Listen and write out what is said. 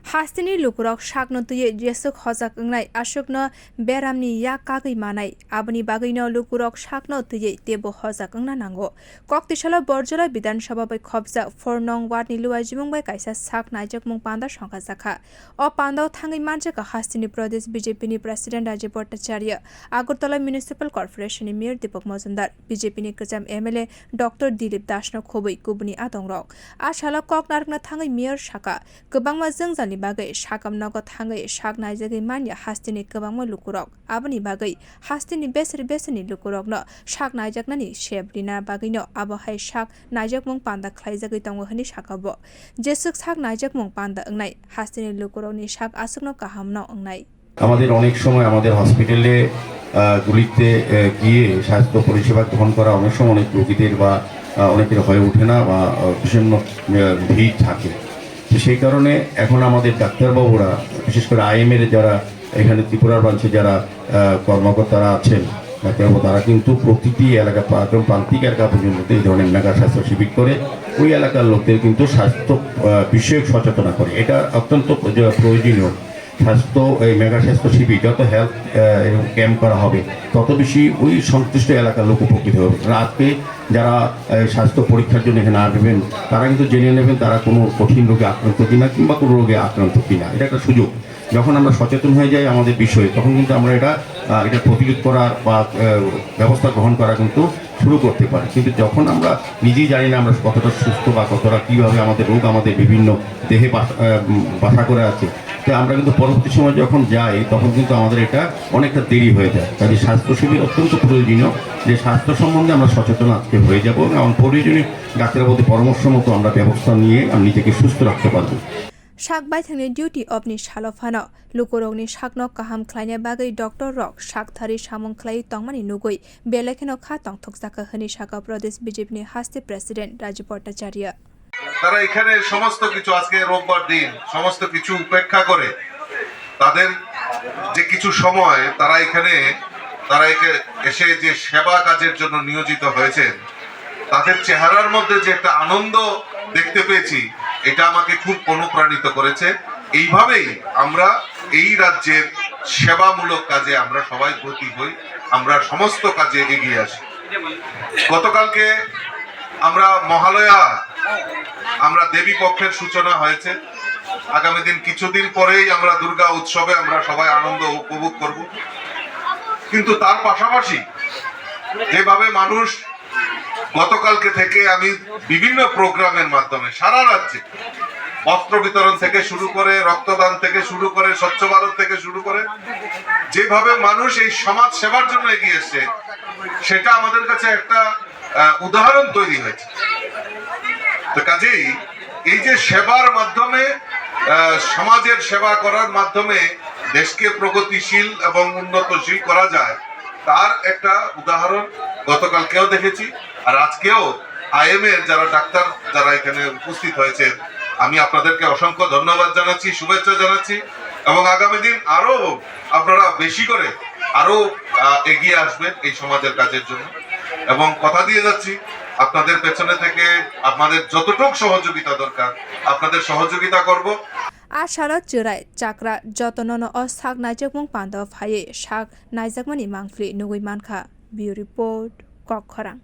Hasteni lukurok shakno tuye jesuk khobjak ngnai ashukno beramni ya kagui manai aboni bagino lukurok shakno tuye tebo khobjak ngna nango Koktisalo Borjola bidhansabha bai khobjak 4 nong wardni luajimung bai kaisa sak naijakmung panda songchajakha o panda thangwi manjakha hasteni pradesh BJP ni president Rajib Bhattacharya Agartala municipal corporation ni mayor Dipak Majumder BJP ni kwcham MLA Dr Dilip no khobui kubuni adongrok ashala koknarkna thangwi mayor shaka kwbangma jengjan bagai sakam nago thangai sak naijagi manya hasteni kwbangma lukurok aboni bagai hasteni besri lukurok no sak naijaknani shebrina bagino abo hai sak naijakmung panda khlaijagui tongo hani sakabo jesuk sak naijakmung panda ongnai hasteni lukurokni sak asukno kahamno ongnai আমাদের অনেক সময় আমাদের হসপিটালে গুলিতে গিয়ে স্বাস্থ্য পরিষেবা গ্রহণ করা অনেক সময় অনেক রোগীদের বা অনেকের হয়ে ওঠে না বা ভীষণ ভিড় থাকে সেই কারণে এখন আমাদের ডাক্তারবাবুরা বিশেষ করে আইএমএর যারা এখানে ত্রিপুরার ব্রাঞ্চে যারা কর্মকর্তারা আছেন ডাক্তারবাবু তারা কিন্তু প্রতিটি এলাকা একদম প্রান্তিক এলাকা পর্যন্ত এই ধরনের মেগা স্বাস্থ্য শিবির করে ওই এলাকার লোকদের কিন্তু স্বাস্থ্য বিষয়ক সচেতনা করে এটা অত্যন্ত প্রয়োজনীয় স্বাস্থ্য এই মেগা স্বাস্থ্য শিবির যত হেলথ ক্যাম্প করা হবে তত বেশি ওই সংশ্লিষ্ট এলাকার লোক উপকৃত হবে আজকে যারা স্বাস্থ্য পরীক্ষার জন্য এখানে আসবেন তারা কিন্তু জেনে নেবেন তারা কোনো কঠিন রোগে আক্রান্ত কিনা কিংবা কোনো রোগে আক্রান্ত কিনা এটা একটা সুযোগ যখন আমরা সচেতন হয়ে যাই আমাদের বিষয়ে তখন কিন্তু আমরা এটা প্রতিরোধ করার বা ব্যবস্থা গ্রহণ করা কিন্তু শুরু করতে পারি কিন্তু যখন আমরা নিজেই জানি না আমরা কতটা সুস্থ বা কতটা কীভাবে আমাদের রোগ আমাদের বিভিন্ন দেহে বাসা করে আছে তো আমরা কিন্তু পরবর্তী সময় যখন যাই তখন কিন্তু আমাদের এটা অনেকটা দেরি হয়ে যায় কাজে স্বাস্থ্য শিবির অত্যন্ত প্রয়োজনীয় যে স্বাস্থ্য সম্বন্ধে আমরা সচেতন আজকে হয়ে যাব এবং প্রয়োজনীয় ডাক্তারের প্রতি পরামর্শ মতো আমরা ব্যবস্থা নিয়ে নিজেকে সুস্থ রাখতে পারবো sak baithangni duty opni shalofano lukurokni sakno kaham khlaina bagai Dr rok sakthari samung khlai tongmani nugui belekheno kha tongthokjaka hani saka pradesh BJP ni haste president Rajib Bhattacharya তারা এখানে সমস্ত কিছু আজকে রোববার দিন সমস্ত কিছু উপেক্ষা করে তাদের যে কিছু সময় তারা এসে যে সেবা কাজের জন্য নিয়োজিত হয়েছেন তাদের চেহারার মধ্যে যে একটা আনন্দ দেখতে পেয়েছি এটা আমাকে খুব অনুপ্রাণিত করেছে এইভাবেই আমরা এই রাজ্যের সেবামূলক কাজে আমরা সবাই ব্রতী হই আমরা সমস্ত কাজে এগিয়ে আসি গতকালকে আমরা মহালয়া আমরা দেবী পক্ষের সূচনা হয়েছে আগামী দিন কিছুদিন পরেই আমরা দুর্গা উৎসবে আমরা সবাই আনন্দ উপভোগ করব কিন্তু তার পাশাপাশি যেভাবে মানুষ গতকালকে থেকে আমি বিভিন্ন প্রোগ্রামের মাধ্যমে সারা রাজ্যে বস্ত্র বিতরণ থেকে শুরু করে রক্তদান থেকে শুরু করে স্বচ্ছ ভারত থেকে শুরু করে যেভাবে মানুষ এই সমাজ সেবার জন্য এগিয়ে এসছে সেটা আমাদের কাছে একটা উদাহরণ তৈরি হয়েছে তো কাজেই এই যে সেবার মাধ্যমে সমাজের সেবা করার মাধ্যমে দেশকে প্রগতিশীল এবং উন্নতশীল করা যায় তার একটা উদাহরণ গতকালকেও দেখেছি আর আজকেও আইএমএর যারা ডাক্তার যারা এখানে উপস্থিত হয়েছে আমি আপনাদেরকে অসংখ্য ধন্যবাদ জানাচ্ছি শুভেচ্ছা জানাচ্ছি এবং আগামী দিন আরো আপনারা বেশি করে আরো এগিয়ে আসবেন এই সমাজের কাজের জন্য এবং কথা দিয়ে যাচ্ছি আপনাদের পেছনে থেকে আপনাদের যতটুকু সহযোগিতা দরকার আপনাদের সহযোগিতা করব ashala chirai chakra jotonono o sak naijakmung panda phaye sak naijakmani mangfli nugui mankha bureau report kokkhorang